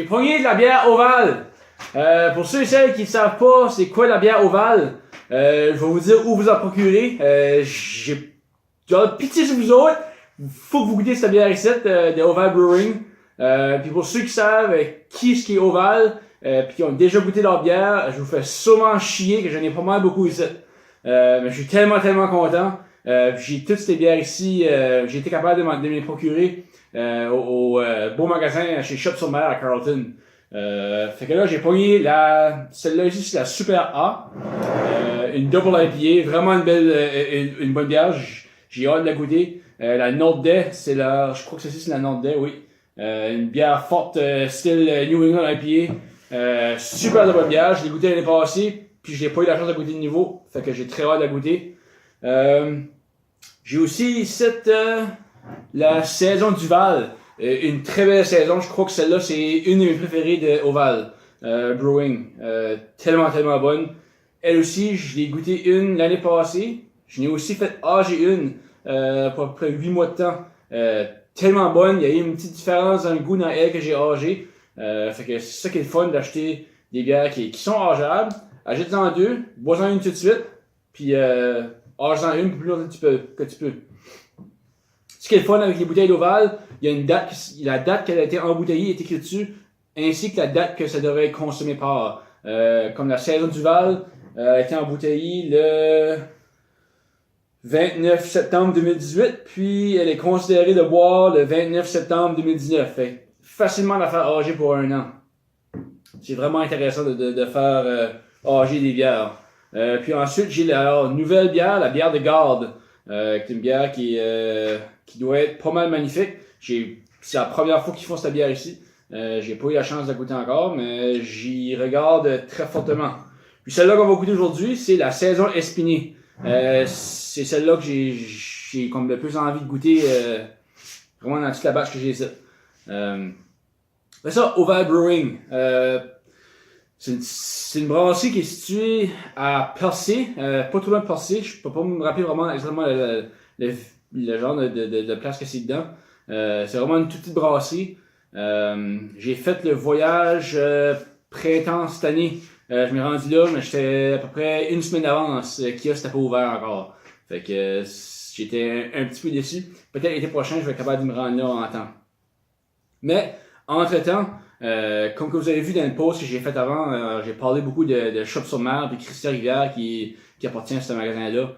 pogné de la bière Ovale. Pour ceux et celles qui ne savent pas c'est quoi la bière Ovale, je vais vous dire où vous en procurer. J'ai pitié sur vous autres. Faut que vous goûtez cette bière ici de Ovale Brewing. Puis pour ceux qui savent qui est Ovale, puis qui ont déjà goûté leur bière, je vous fais sûrement chier que j'en ai pas mal beaucoup ici. Mais je suis tellement content. J'ai toutes ces bières ici, j'ai été capable de me les procurer au beau magasin chez Shop sur Mer à Carleton. Fait que là j'ai pogné celle-là ici, c'est la Super A, une double IPA, vraiment une bonne bière. J'ai hâte de la goûter. La North Day, je crois que celle-ci c'est la North Day, oui. Une bière forte, style New England IPA. Super de bonne bière, je l'ai goûté l'année passée, puis j'ai pas eu la chance de goûter de nouveau, fait que j'ai très hâte de la goûter. J'ai aussi la saison d'Uval, une très belle saison, je crois que celle-là c'est une de mes préférées de Oval Brewing, tellement bonne. Elle aussi, je l'ai goûté une l'année passée, je n'ai aussi fait âger une pour à peu près 8 mois de temps. Tellement bonne, il y a eu une petite différence dans le goût dans elle que j'ai âgé. Fait que c'est ça qui est le fun d'acheter des bières qui sont âgeables. Achète-en deux, bois-en une tout de suite, puis âge-en une plus longtemps que tu peux. Ce qui est le fun avec les bouteilles d'Oval, il y a une date, la date qu'elle a été embouteillée est écrite dessus, ainsi que la date que ça devrait être consommé par. Comme la saison d'Uval a été embouteillée le 29 septembre 2018, puis elle est considérée de boire le 29 septembre 2019. Fait facilement la faire âger pour 1 an. C'est vraiment intéressant de faire âger des bières. Puis ensuite, j'ai la nouvelle bière, la bière de garde. C'est une bière qui doit être pas mal magnifique. C'est la première fois qu'ils font cette bière ici. J'ai pas eu la chance de la goûter encore, mais j'y regarde très fortement. Puis celle-là qu'on va goûter aujourd'hui, c'est la saison Espinée. C'est celle-là que j'ai comme le plus envie de goûter vraiment dans toute la batch que j'ai ici. C'est ça, Oval Brewing. C'est une brasserie qui est située à Percé, pas trop loin de Percé. Je peux pas me rappeler vraiment exactement le genre de place que c'est dedans. C'est vraiment une toute petite brasserie. J'ai fait le voyage printemps cette année. Je m'ai rendu là, mais j'étais à peu près 1 semaine d'avance. Kiosque n'était pas ouvert encore. Fait que j'étais un petit peu déçu. Peut-être l'été prochain, je vais être capable de me rendre là en temps. Mais, entre-temps, comme que vous avez vu dans le post que j'ai fait avant, j'ai parlé beaucoup de Shop sur Mer et Christian Rivière qui appartient à ce magasin-là.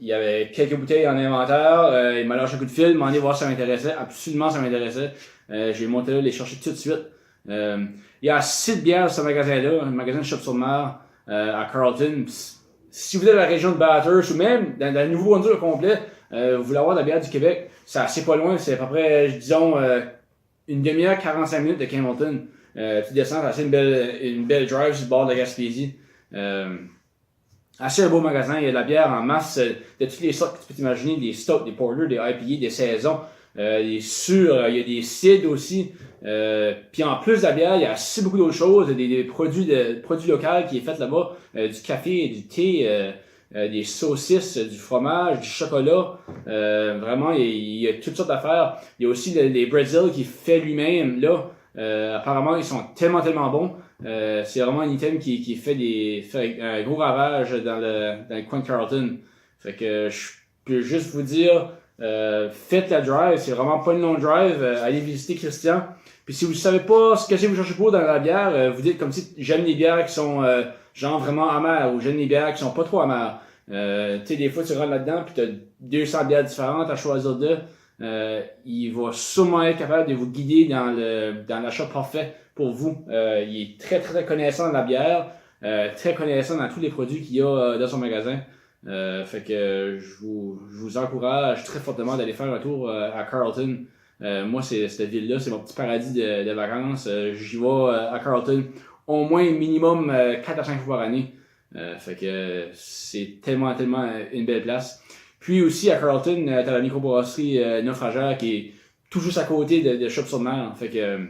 Il y avait quelques bouteilles en inventaire. Il m'a lâché un coup de fil, m'a demandé voir si ça m'intéressait. Absolument, ça m'intéressait. J'ai monté là, les chercher tout de suite. Il y a 6 bières dans ce magasin-là, un magasin de Shop sur Mer à Carleton. Si vous êtes dans la région de Bathurst ou même dans le Nouveau-Brunswick au complet, vous voulez avoir de la bière du Québec, c'est assez pas loin, c'est à peu près, disons, une demi-heure, 45 minutes de Campbellton. Tu descends, c'est une belle drive sur le bord de la Gaspésie. Assez un beau magasin, il y a de la bière en masse de toutes les sortes que tu peux t'imaginer, des stouts, des porters, des IPA, des saisons, des sûrs, il y a des cides aussi. Puis en plus de la bière, il y a assez beaucoup d'autres choses, des produits locaux qui est fait là-bas, du café, du thé, des saucisses, du fromage, du chocolat. Vraiment, il y a toutes sortes d'affaires. Il y a aussi les bretzels qu'il fait lui-même là. Apparemment, ils sont tellement bons. C'est vraiment un item qui fait un gros ravage dans le coin de Carleton. Fait que je peux juste vous dire, faites la drive, c'est vraiment pas une longue drive. Allez visiter Christian. Puis si vous savez pas ce que c'est que vous cherchez pour dans la bière, vous dites comme si j'aime les bières qui sont genre vraiment amères ou j'aime les bières qui sont pas trop amères. Tu sais, des fois tu rentres là-dedans puis t'as 200 bières différentes à choisir de. Il va sûrement être capable de vous guider dans l'achat parfait pour vous. Il est très connaissant de la bière, très connaissant dans tous les produits qu'il y a dans son magasin. Fait que je vous encourage très fortement d'aller faire un tour à Carleton. Moi, cette ville-là, c'est mon petit paradis de vacances. J'y vais à Carleton au moins minimum 4 à 5 fois par année. Fait que c'est tellement une belle place. Puis aussi à Carleton, t'as la microbrasserie Naufrageur qui est tout juste à côté de Shop sur Mer. Fait que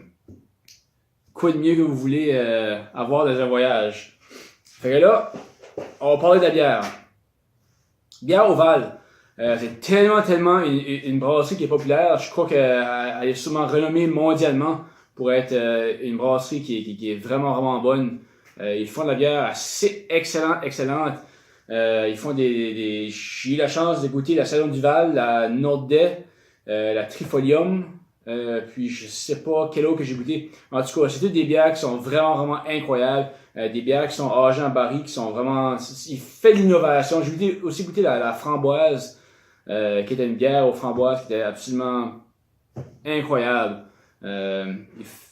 quoi de mieux que vous voulez avoir dans un voyage. Fait que là, on va parler de la bière. Bière Ovale. C'est tellement une brasserie qui est populaire. Je crois qu'elle est sûrement renommée mondialement pour être une brasserie qui est vraiment, vraiment bonne. Ils font de la bière assez excellente. Ils font j'ai eu la chance de goûter la Salon du Val, la Nordais, la Trifolium, puis je sais pas quelle autre que j'ai goûté. En tout cas, c'est toutes des bières qui sont vraiment, vraiment incroyables. Des bières qui sont âgées en baril, qui sont vraiment... Il fait de l'innovation. J'ai aussi goûté la framboise, qui était une bière aux framboises, qui était absolument incroyable.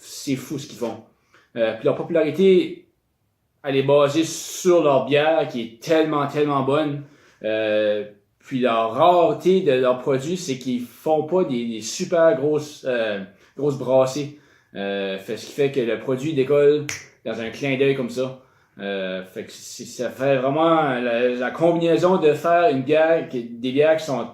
C'est fou ce qu'ils font. Puis leur popularité, elle est basée sur leur bière, qui est tellement, tellement bonne. Puis la rareté de leurs produits, c'est qu'ils font pas des super grosses brassées. Ce qui fait que le produit décolle dans un clin d'œil comme ça. Fait que ça fait vraiment la combinaison de faire des bières qui sont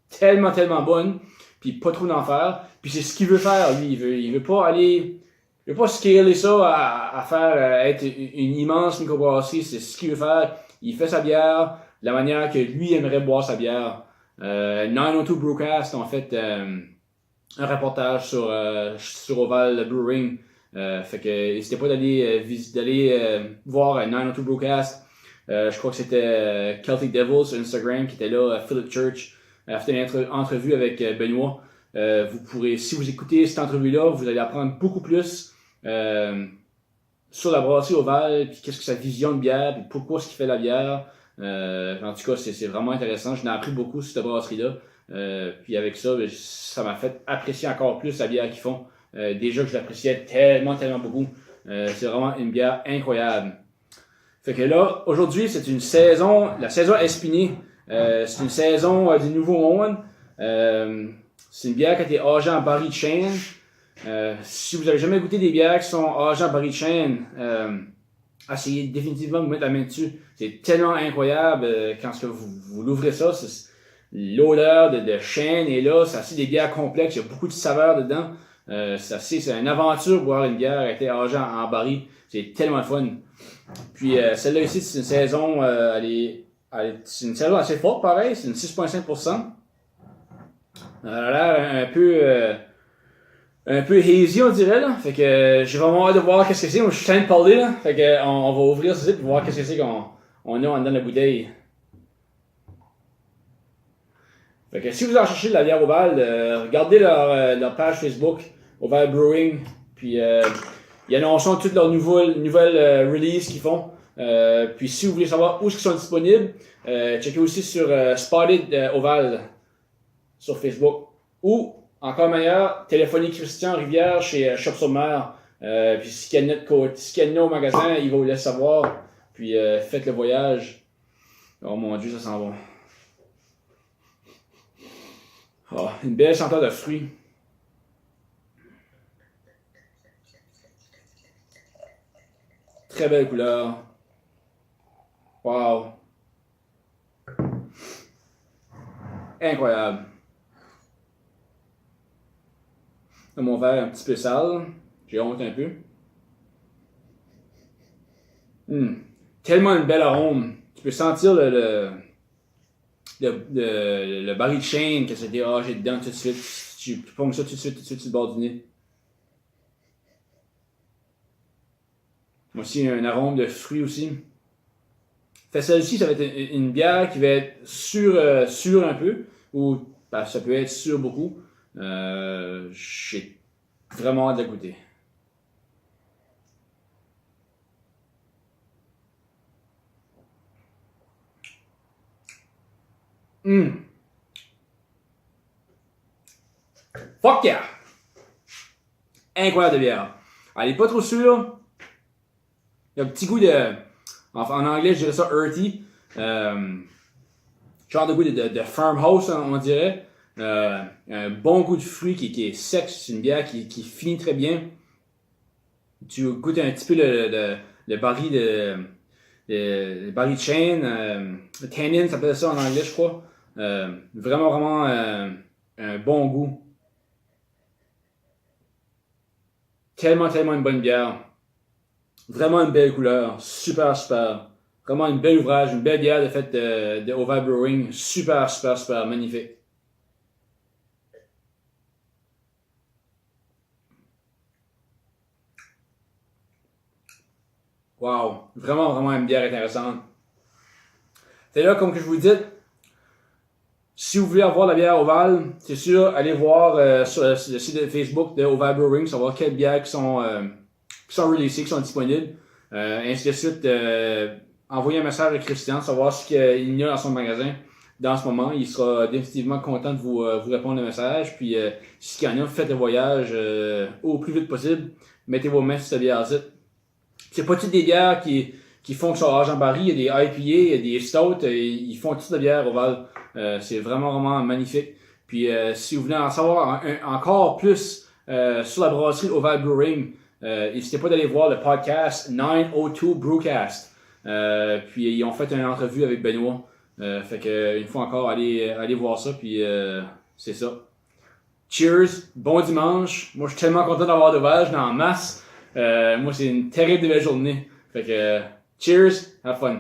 tellement, tellement bonnes, puis pas trop d'en faire. Puis c'est ce qu'il veut faire, lui. Il veut pas scaler ça à faire être une immense microbrasserie. C'est ce qu'il veut faire. Il fait sa bière de la manière que lui aimerait boire sa bière. 902 Brewcast ont fait un reportage sur Oval Brewing. Fait que n'hésitez pas d'aller voir 902 Brewcast. Je crois que c'était Celtic Devils sur Instagram qui était là, Philip Church a fait une entrevue avec Benoît. Vous pourrez, si vous écoutez cette entrevue-là, vous allez apprendre beaucoup plus sur la brasserie Oval, puis qu'est-ce que sa vision de bière, puis pourquoi est-ce qu'il fait la bière. En tout cas, c'est vraiment intéressant. J'en ai appris beaucoup sur cette brasserie-là. Puis avec ça, ça m'a fait apprécier encore plus la bière qu'ils font. Déjà que je l'appréciais tellement, tellement beaucoup. C'est vraiment une bière incroyable. Fait que là, aujourd'hui, c'est la saison Espinay. C'est une saison du Nouveau Monde. C'est une bière qui a été âgée en baril de chêne. Si vous avez jamais goûté des bières qui sont âgées en baril de chêne, essayez définitivement de vous mettre la main dessus. C'est tellement incroyable quand vous l'ouvrez ça. L'odeur de chêne est là. C'est assez des bières complexes. Il y a beaucoup de saveurs dedans. C'est une aventure boire une bière qui a été âgée en baril. C'est tellement fun. Puis celle-là ici, c'est une saison, c'est une saison assez forte, pareil. C'est une 6,5%. Elle a l'air un peu hazy, on dirait, là. Fait que j'ai vraiment hâte de voir qu'est-ce que c'est. Moi, je suis en train de parler, là. Fait que on va ouvrir ceci pour voir qu'est-ce que c'est qu'on a en dedans de la bouteille. Fait que si vous en cherchez de la bière Oval, regardez leur page Facebook, Oval Brewing. Puis ils annoncent toutes leurs nouvelles releases qu'ils font. Puis si vous voulez savoir où ils sont disponibles, checkez aussi sur Spotted Oval sur Facebook. Ou, encore meilleur, téléphonez Christian Rivière chez Shop sur Mer. Puis scanner au magasin, il va vous laisser savoir. Puis faites le voyage. Oh mon Dieu, ça sent bon. Oh, une belle senteur de fruits. Très belle couleur. Wow. Incroyable. Là, mon verre un petit peu sale. J'ai honte un peu. Tellement une belle arôme. Tu peux sentir le baril de chêne que c'était âgé dedans tout de suite. Tu ponges ça tout de suite sur le bord du nez. Moi aussi, un arôme de fruits aussi. Fait celle-ci, ça va être une bière qui va être sûre un peu, ou ça peut être sûr beaucoup. J'ai vraiment hâte de goûter. Fuck yeah! Incroyable de bière. Elle est pas trop sûre. Il y a un petit goût en anglais, je dirais ça earthy. Genre de goût de farmhouse, on dirait. Un bon goût de fruit qui est sec. C'est une bière qui finit très bien. Tu goûtes un petit peu le baril le baril de chêne. Le tannin, ça s'appelle ça en anglais, je crois. Vraiment un bon goût. Tellement une bonne bière. Vraiment une belle couleur. Super. Vraiment une belle ouvrage, une belle bière de Oval Brewing. Super. Magnifique. Wow! Vraiment une bière intéressante. C'est là, comme que je vous dis, si vous voulez avoir la bière Ovale, c'est sûr, allez voir sur le site de Facebook de Ovale Brewing, savoir quelles bières qui sont releasées, qui sont disponibles. Ainsi de suite, envoyez un message à Christian, savoir ce qu'il y a dans son magasin dans ce moment. Il sera définitivement content de vous répondre au message. Puis, si il y en a, faites le voyage au plus vite possible. Mettez vos mains sur cette bière-ci. C'est pas toutes des bières qui font que sur en baril. Il y a des IPA, il y a des stouts, ils font toutes des bières Ovale. C'est vraiment magnifique. Puis si vous voulez en savoir encore plus sur la brasserie Ovale Brewing, n'hésitez pas d'aller voir le podcast 902 Brewcast. Puis ils ont fait une entrevue avec Benoît. Fait que une fois encore, allez voir ça. Puis c'est ça. Cheers, bon dimanche. Moi je suis tellement content d'avoir d'Ovale, j'en ai en masse. Moi c'est une terrible belle journée. Fait que cheers, have fun.